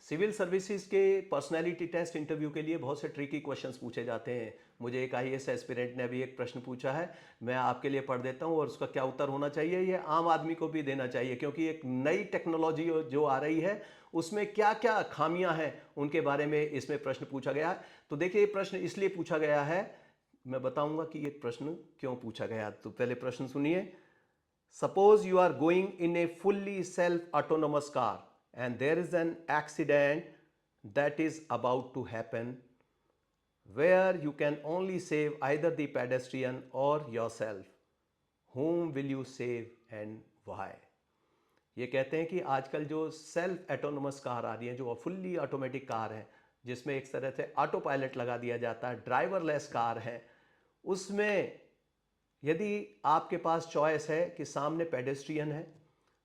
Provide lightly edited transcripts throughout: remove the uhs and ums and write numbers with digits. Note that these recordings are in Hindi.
सिविल सर्विसेज के पर्सनालिटी टेस्ट इंटरव्यू के लिए बहुत से ट्रिकी क्वेश्चंस पूछे जाते हैं। मुझे एक आईएएस एस्पिरेंट ने अभी एक प्रश्न पूछा है, मैं आपके लिए पढ़ देता हूं और उसका क्या उत्तर होना चाहिए, ये आम आदमी को भी देना चाहिए, क्योंकि एक नई टेक्नोलॉजी जो आ रही है उसमें क्या क्या खामियां हैं उनके बारे में इसमें प्रश्न पूछा गया है। तो देखिए, ये प्रश्न इसलिए पूछा गया है, मैं बताऊंगा कि ये प्रश्न क्यों पूछा गया। तो पहले प्रश्न सुनिए। Suppose you are going in a fully self-autonomous car and there is an accident that is about to happen where you can only save either the pedestrian or yourself. Whom will you save and why? ये कहते हैं कि आजकल जो सेल्फ एटोनोमस कार आ रही है, जो फुल्ली ऑटोमेटिक कार है, जिसमें एक तरह से ऑटो पायलट लगा दिया जाता है, ड्राइवरलेस कार है, उसमें यदि आपके पास चॉइस है कि सामने पेडेस्ट्रियन है,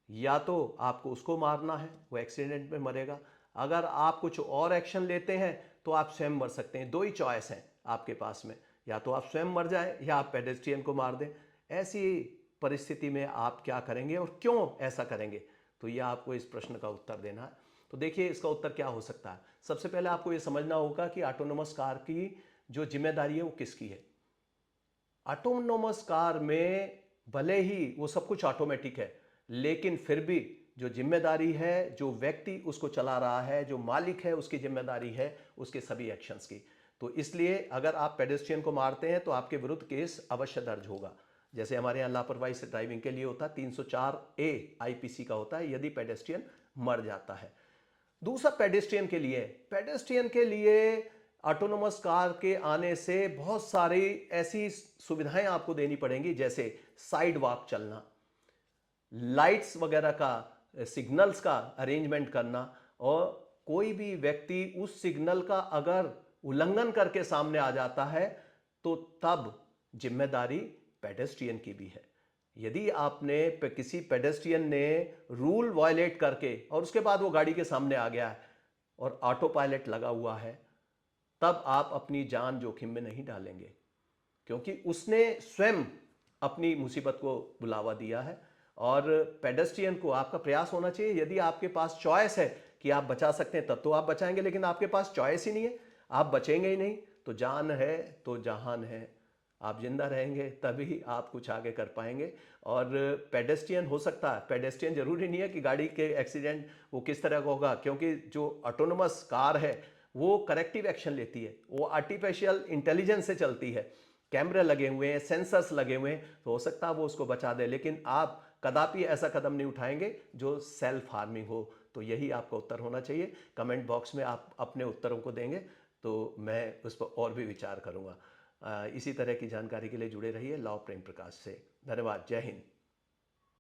या तो आपको उसको मारना है, वो एक्सीडेंट में मरेगा। अगर आप कुछ और एक्शन लेते हैं तो आप स्वयं मर सकते हैं। दो ही चॉइस हैं आपके पास में, या तो आप स्वयं मर जाएं या आप पेडेस्ट्रियन को मार दें। ऐसी परिस्थिति में आप क्या करेंगे और क्यों ऐसा करेंगे? तो ये आपको इस प्रश्न का उत्तर देना है। तो देखिए, इसका उत्तर क्या हो सकता है। सबसे पहले आपको ये समझना होगा कि ऑटोनोमस कार की जो जिम्मेदारी है वो किसकी है। ऑटोनोमस कार में भले ही वो सब कुछ ऑटोमेटिक है, लेकिन फिर भी जो जिम्मेदारी है, जो व्यक्ति उसको चला रहा है, जो मालिक है, उसकी जिम्मेदारी है उसके सभी एक्शंस की। तो इसलिए अगर आप पेडेस्ट्रियन को मारते हैं तो आपके विरुद्ध केस अवश्य दर्ज होगा। जैसे हमारे यहाँ लापरवाही से ड्राइविंग के लिए होता है, 304A आईपीसी का होता है यदि पेडेस्ट्रियन मर जाता है। दूसरा, पेडेस्ट्रियन के लिए ऑटोनोमस कार के आने से बहुत सारी ऐसी सुविधाएं आपको देनी पड़ेंगी, जैसे साइड वॉक चलना, लाइट्स वगैरह का, सिग्नल्स का अरेंजमेंट करना, और कोई भी व्यक्ति उस सिग्नल का अगर उल्लंघन करके सामने आ जाता है तो तब जिम्मेदारी पेडेस्ट्रियन की भी है। यदि आपने किसी पेडेस्ट्रियन ने रूल वायलेट करके और उसके बाद वो गाड़ी के सामने आ गया है और ऑटो पायलट लगा हुआ है, तब आप अपनी जान जोखिम में नहीं डालेंगे, क्योंकि उसने स्वयं अपनी मुसीबत को बुलावा दिया है। और पेडेस्ट्रियन को आपका प्रयास होना चाहिए, यदि आपके पास चॉइस है कि आप बचा सकते हैं तब तो आप बचाएंगे, लेकिन आपके पास चॉइस ही नहीं है, आप बचेंगे ही नहीं, तो जान है तो जहान है। आप जिंदा रहेंगे तभी आप कुछ आगे कर पाएंगे। और पेडेस्ट्रियन हो सकता है, पेडेस्ट्रियन जरूरी नहीं है कि गाड़ी के एक्सीडेंट वो किस तरह का होगा, क्योंकि जो ऑटोनोमस कार है वो करेक्टिव एक्शन लेती है, वो आर्टिफिशियल इंटेलिजेंस से चलती है, कैमरे लगे हुए हैं, सेंसर्स लगे हुए हैं, तो हो सकता है वो उसको बचा दे, लेकिन आप कदापि ऐसा कदम नहीं उठाएंगे जो सेल्फ हार्मिंग हो। तो यही आपका उत्तर होना चाहिए। कमेंट बॉक्स में आप अपने उत्तरों को देंगे तो मैं उस पर और भी विचार करूंगा। इसी तरह की जानकारी के लिए जुड़े रहिए लॉ प्रेम प्रकाश से। धन्यवाद। जय हिंद।